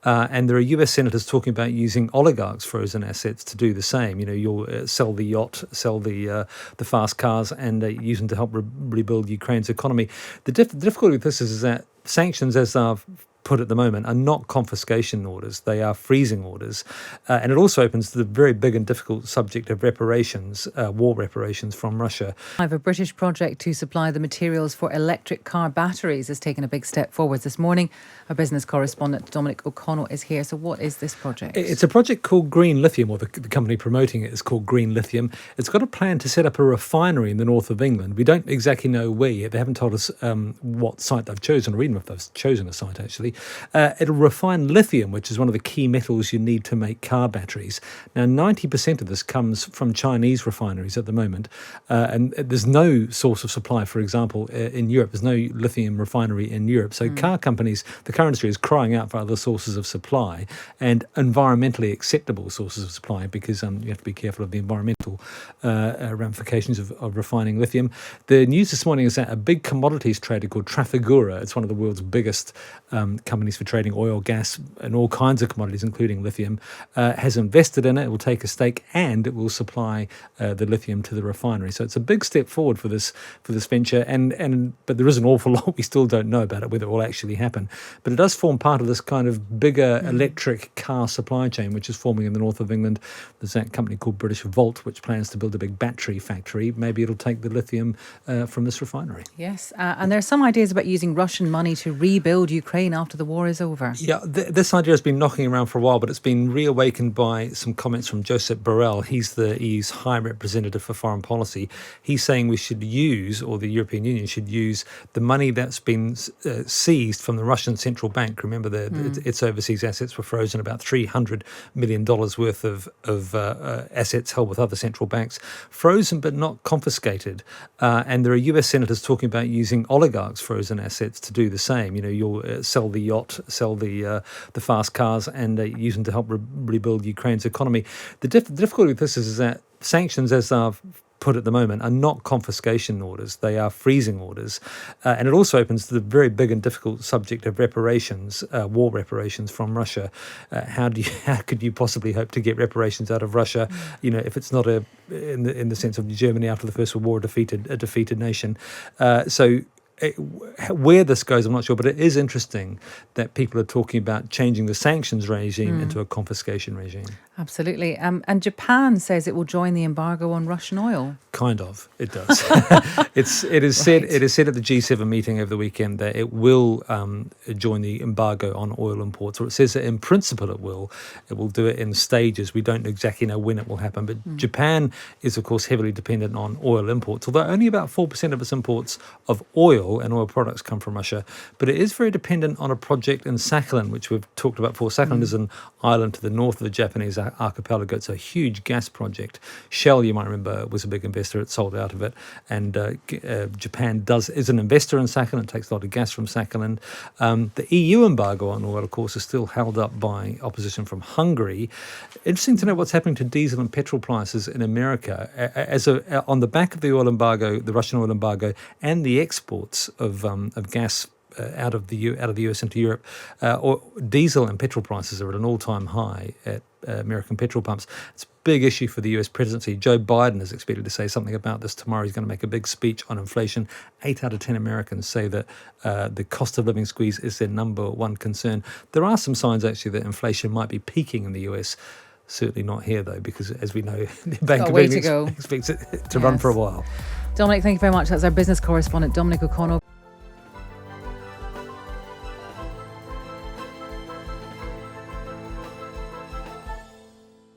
And there are US senators talking about using oligarchs' frozen assets to do the same. You'll sell the yacht, sell the fast cars, and use them to help rebuild Ukraine's economy. The difficulty with this is that sanctions, as are put at the moment, are not confiscation orders. They are freezing orders. And it also opens to the very big and difficult subject of reparations, war reparations from Russia. A British project to supply the materials for electric car batteries has taken a big step forwards this morning. Our business correspondent Dominic O'Connell is here. So what is this project? It's a project called Green Lithium, or the company promoting it is called Green Lithium. It's got a plan to set up a refinery in the north of England. We don't exactly know where yet. They haven't told us what site they've chosen, or even if they've chosen a site, actually. It'll refine lithium, which is one of the key metals you need to make car batteries. Now, 90% of this comes from Chinese refineries at the moment, and there's no source of supply, for example, in Europe. There's no lithium refinery in Europe. So car companies, the car industry is crying out for other sources of supply and environmentally acceptable sources of supply, because you have to be careful of the environmental ramifications of refining lithium. The news this morning is that a big commodities trader called Trafigura, it's one of the world's biggest companies for trading oil, gas, and all kinds of commodities, including lithium, has invested in it. It will take a stake, and it will supply the lithium to the refinery. So it's a big step forward for this venture. But there is an awful lot we still don't know about it, whether it will actually happen. But it does form part of this kind of bigger electric car supply chain, which is forming in the north of England. There's that company called British Volt, which plans to build a big battery factory. Maybe it'll take the lithium from this refinery. Yes, and there are some ideas about using Russian money to rebuild Ukraine after the war is over. Yeah, this idea has been knocking around for a while, but it's been reawakened by some comments from Josep Borrell. He's the EU's High Representative for Foreign Policy. He's saying we should use, or the European Union should use, the money that's been seized from the Russian central bank. Remember, its overseas assets were frozen, about $300 million worth of assets held with other central banks, frozen but not confiscated. And there are US senators talking about using oligarchs' frozen assets to do the same. You'll sell the yacht, sell the fast cars, and use them to help rebuild Ukraine's economy. The difficulty with this is that sanctions, as are put at the moment, are not confiscation orders. They are freezing orders. And it also opens to the very big and difficult subject of reparations, war reparations from Russia. How could you possibly hope to get reparations out of Russia, if it's not in the sense of Germany after the First World War, a defeated nation? Where this goes, I'm not sure, but it is interesting that people are talking about changing the sanctions regime into a confiscation regime. Absolutely. And Japan says it will join the embargo on Russian oil. Kind of, it does. It is said at the G7 meeting over the weekend that it will join the embargo on oil imports, or it says that in principle it will. It will do it in stages. We don't exactly know when it will happen, but Japan is, of course, heavily dependent on oil imports, although only about 4% of its imports of oil and oil products come from Russia. But it is very dependent on a project in Sakhalin, which we've talked about before. Sakhalin is an island to the north of the Japanese archipelago. It's a huge gas project. Shell, you might remember, was a big investor. It sold out of it. And Japan is an investor in Sakhalin. It takes a lot of gas from Sakhalin. The EU embargo on oil, of course, is still held up by opposition from Hungary. Interesting to know what's happening to diesel and petrol prices in America. On the back of the oil embargo, the Russian oil embargo, and the exports of gas out of the US into Europe, or diesel and petrol prices are at an all-time high at American petrol pumps. It's a big issue for the US presidency. Joe Biden is expected to say something about this tomorrow. He's going to make a big speech on inflation. 8 out of 10 Americans say that the cost of living squeeze is their number one concern. There are some signs, actually, that inflation might be peaking in the US. Certainly not here, though, because, as we know, the Bank of England expects it to run for a while. Dominic, thank you very much. That's our business correspondent, Dominic O'Connell.